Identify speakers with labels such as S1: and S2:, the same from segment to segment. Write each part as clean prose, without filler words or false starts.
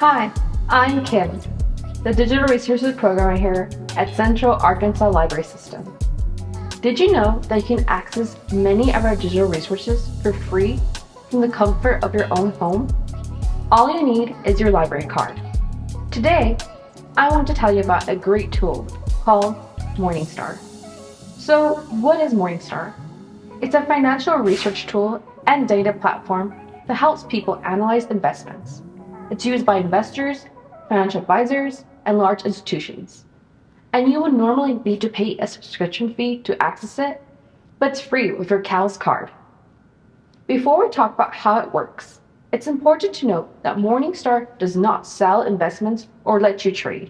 S1: Hi, I'm Kim, the Digital Resources Programmer here at Central Arkansas Library System. Did you know that you can access many of our digital resources for free from the comfort of your own home? All you need is your library card. Today, I want to tell you about a great tool called Morningstar. So, what is Morningstar? It's a financial research tool and data platform that helps people analyze investments. It's used by investors, financial advisors, and large institutions. And you would normally need to pay a subscription fee to access it, but it's free with your CAL's card. Before we talk about how it works, it's important to note that Morningstar does not sell investments or let you trade.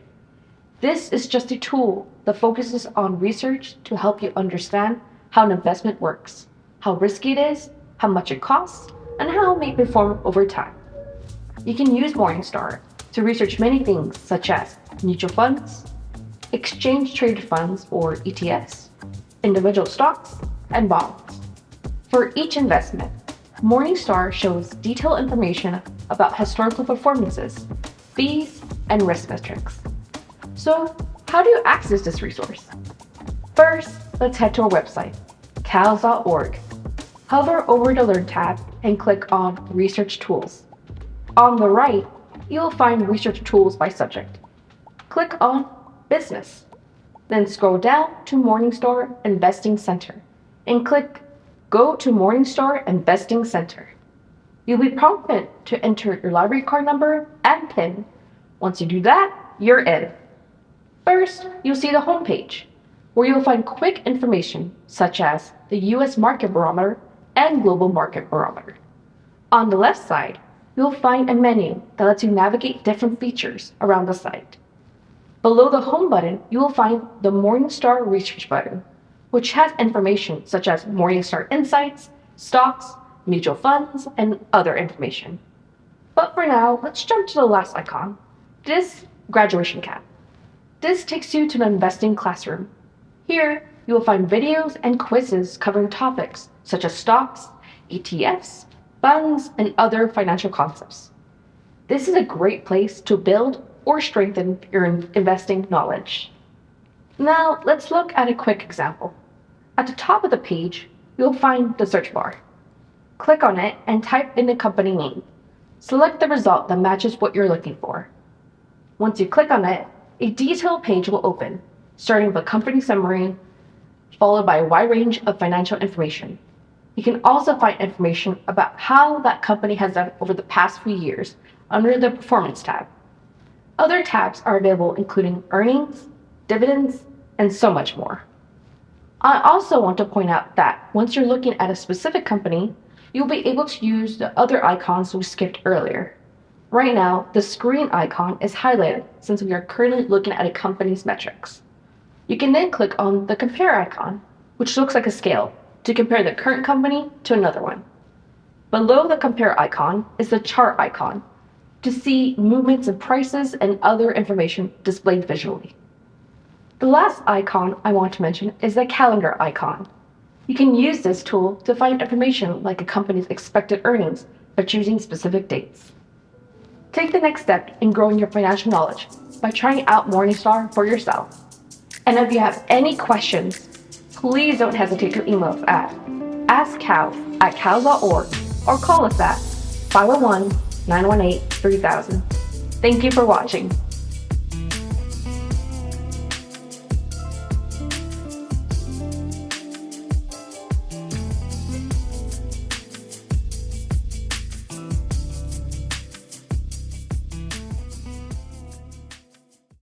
S1: This is just a tool that focuses on research to help you understand how an investment works, how risky it is, how much it costs, and how it may perform over time. You can use Morningstar to research many things such as mutual funds, exchange-traded funds or ETFs, individual stocks, and bonds. For each investment, Morningstar shows detailed information about historical performances, fees, and risk metrics. So, how do you access this resource? First, let's head to our website, cals.org. Hover over the Learn tab and click on Research Tools. On the right, you'll find Research Tools by subject. Click on Business. Then scroll down to Morningstar Investing Center and click Go to Morningstar Investing Center. You'll be prompted to enter your library card number and PIN. Once you do that, you're in. First, you'll see the home page, where you'll find quick information such as the US Market Barometer and Global Market Barometer. On the left side, you'll find a menu that lets you navigate different features around the site. Below the Home button, you will find the Morningstar Research button, which has information such as Morningstar Insights, stocks, mutual funds, and other information. But for now, let's jump to the last icon, this graduation cap. This takes you to the investing classroom. Here, you will find videos and quizzes covering topics such as stocks, ETFs, funds, and other financial concepts. This is a great place to build or strengthen your investing knowledge. Now, let's look at a quick example. At the top of the page, you'll find the search bar. Click on it and type in the company name. Select the result that matches what you're looking for. Once you click on it, a detailed page will open, starting with a company summary, followed by a wide range of financial information. You can also find information about how that company has done over the past few years under the Performance tab. Other tabs are available including earnings, dividends, and so much more. I also want to point out that once you're looking at a specific company, you'll be able to use the other icons we skipped earlier. Right now, the screen icon is highlighted since we are currently looking at a company's metrics. You can then click on the Compare icon, which looks like a scale, to compare the current company to another one. Below the Compare icon is the Chart icon to see movements in prices and other information displayed visually. The last icon I want to mention is the Calendar icon. You can use this tool to find information like a company's expected earnings by choosing specific dates. Take the next step in growing your financial knowledge by trying out Morningstar for yourself. And if you have any questions, please don't hesitate to email us at askcal@cal.org or call us at 501-918-3000. Thank you for watching.